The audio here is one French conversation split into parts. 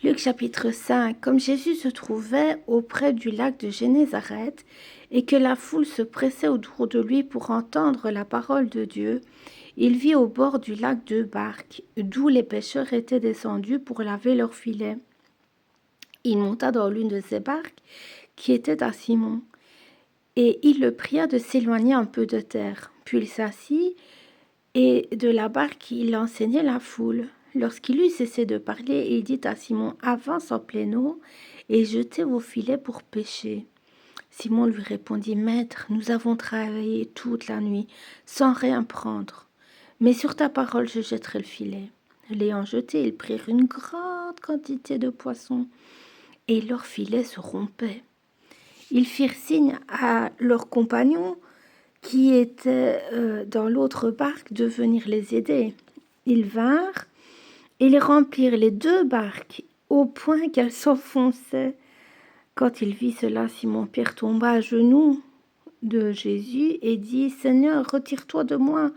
Luc chapitre 5. Comme Jésus se trouvait auprès du lac de Génézareth et que la foule se pressait autour de lui pour entendre la parole de Dieu, il vit au bord du lac deux barques, d'où les pêcheurs étaient descendus pour laver leurs filets. Il monta dans l'une de ces barques, qui était à Simon, et il le pria de s'éloigner un peu de terre. Puis il s'assit, et de la barque il enseignait la foule. Lorsqu'il eut cessé de parler, il dit à Simon, « Avance en pleine eau et jetez vos filets pour pêcher. » Simon lui répondit, « Maître, nous avons travaillé toute la nuit sans rien prendre, mais sur ta parole je jetterai le filet. » L'ayant jeté, ils prirent une grande quantité de poissons, et leurs filets se rompaient. Ils firent signe à leurs compagnons qui étaient dans l'autre barque de venir les aider. Ils vinrent et ils remplirent les deux barques au point qu'elles s'enfonçaient. Quand il vit cela, Simon-Pierre tomba à genoux de Jésus et dit, « Seigneur, retire-toi de moi,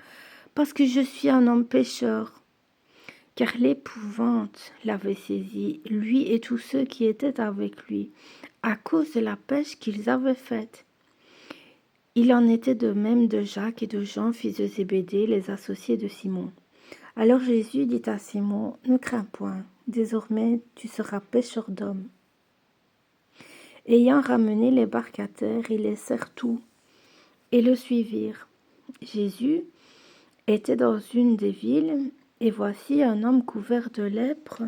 parce que je suis un homme pécheur. » Car l'épouvante l'avait saisi, lui et tous ceux qui étaient avec lui, à cause de la pêche qu'ils avaient faite. Il en était de même de Jacques et de Jean, fils de Zébédée, les associés de Simon. Alors Jésus dit à Simon, « Ne crains point, désormais tu seras pêcheur d'hommes. » Ayant ramené les barques à terre, ils laissèrent tout et le suivirent. Jésus était dans une des villes, et voici un homme couvert de lèpre,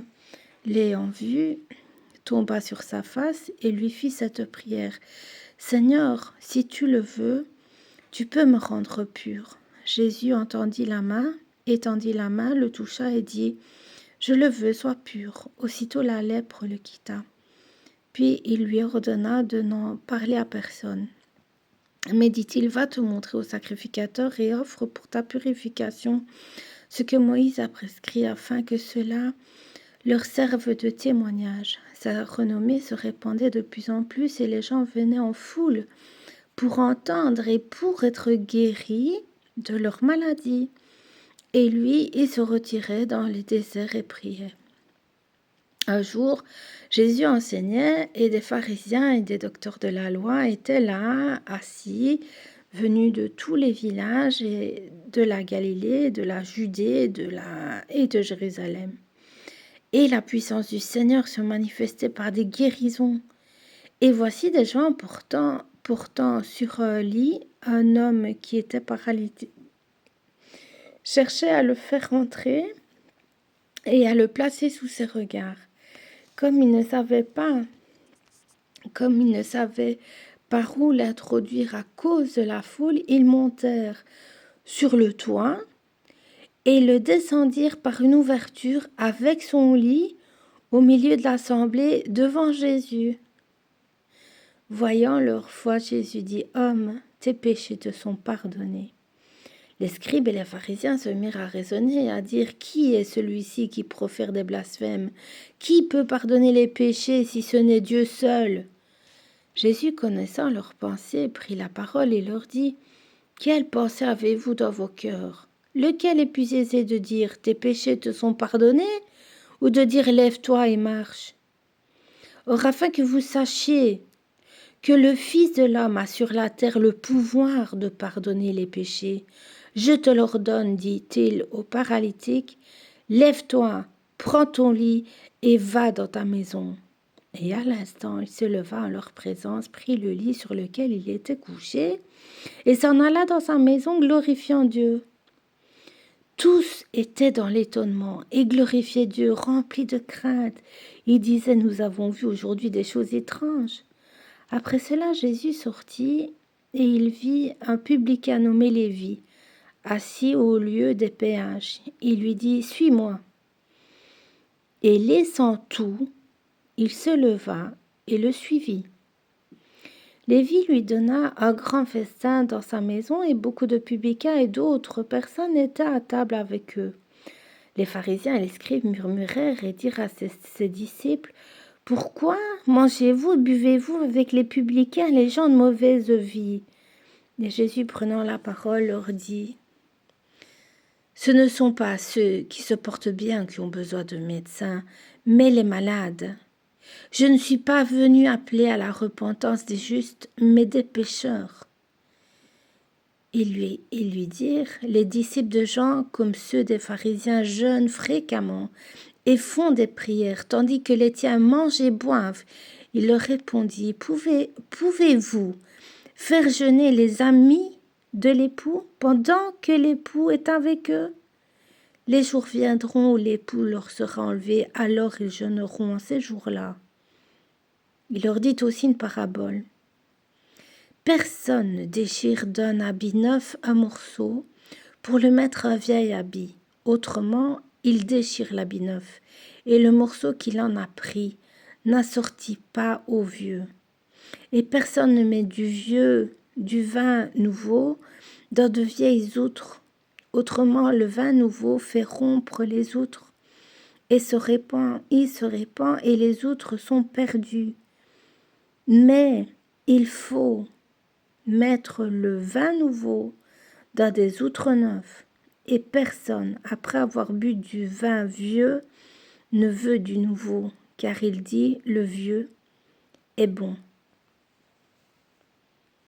l'ayant vu, tomba sur sa face et lui fit cette prière. « Seigneur, si tu le veux, tu peux me rendre pur. » Jésus étendit la main, le toucha et dit, « Je le veux, sois pur. » Aussitôt la lèpre le quitta. Puis il lui ordonna de n'en parler à personne. Mais dit-il, va te montrer au sacrificateur et offre pour ta purification ce que Moïse a prescrit afin que cela leur serve de témoignage. Sa renommée se répandait de plus en plus et les gens venaient en foule pour entendre et pour être guéris de leur maladie. Et lui, il se retirait dans les déserts et priait. Un jour, Jésus enseignait et des pharisiens et des docteurs de la loi étaient là, assis, venus de tous les villages et de la Galilée, de la Judée et de Jérusalem. Et la puissance du Seigneur se manifestait par des guérisons. Et voici des gens portant sur un lit un homme qui était paralytique, cherchaient à le faire entrer et à le placer sous ses regards. Comme ils ne savaient par où l'introduire à cause de la foule, ils montèrent sur le toit et le descendirent par une ouverture avec son lit au milieu de l'assemblée devant Jésus. Voyant leur foi, Jésus dit, « Homme, tes péchés te sont pardonnés. » Les scribes et les pharisiens se mirent à raisonner et à dire, « Qui est celui-ci qui profère des blasphèmes? Qui peut pardonner les péchés si ce n'est Dieu seul ?» Jésus, connaissant leurs pensées, prit la parole et leur dit, « Quelle pensée avez-vous dans vos cœurs? Lequel est plus aisé de dire, « Tes péchés te sont pardonnés » ou de dire, « Lève-toi et marche » Or, afin que vous sachiez que le Fils de l'homme a sur la terre le pouvoir de pardonner les péchés, je te l'ordonne, dit-il au paralytique, lève-toi, prends ton lit et va dans ta maison. Et à l'instant, il se leva en leur présence, prit le lit sur lequel il était couché et s'en alla dans sa maison glorifiant Dieu. Tous étaient dans l'étonnement et glorifiaient Dieu, remplis de crainte. Ils disaient, nous avons vu aujourd'hui des choses étranges. Après cela, Jésus sortit et il vit un publicain nommé Lévi, assis au lieu des péages. Il lui dit, « Suis-moi. » Et laissant tout, il se leva et le suivit. Lévi lui donna un grand festin dans sa maison et beaucoup de publicains et d'autres personnes étaient à table avec eux. Les pharisiens et les scribes murmurèrent et dirent à ses disciples, « Pourquoi mangez-vous et buvez-vous avec les publicains, les gens de mauvaise vie ?» Et Jésus, prenant la parole, leur dit, « Ce ne sont pas ceux qui se portent bien qui ont besoin de médecins, mais les malades. Je ne suis pas venu appeler à la repentance des justes, mais des pécheurs. Ils lui dirent, les disciples de Jean, comme ceux des pharisiens, jeûnent fréquemment et font des prières, tandis que les tiens mangent et boivent. Il leur répondit, pouvez-vous faire jeûner les amis de l'époux pendant que l'époux est avec eux? Les jours viendront où l'époux leur sera enlevé, alors ils jeûneront en ces jours-là. Il leur dit aussi une parabole. Personne ne déchire d'un habit neuf un morceau pour le mettre à un vieil habit. Autrement, il déchire l'habit neuf, et le morceau qu'il en a pris n'assortit pas au vieux. Et personne ne met du vin nouveau dans de vieilles outres. Autrement, le vin nouveau fait rompre les outres, et il se répand, et les outres sont perdues. Mais il faut mettre le vin nouveau dans des outres neuves, et personne, après avoir bu du vin vieux, ne veut du nouveau, car il dit, le vieux est bon.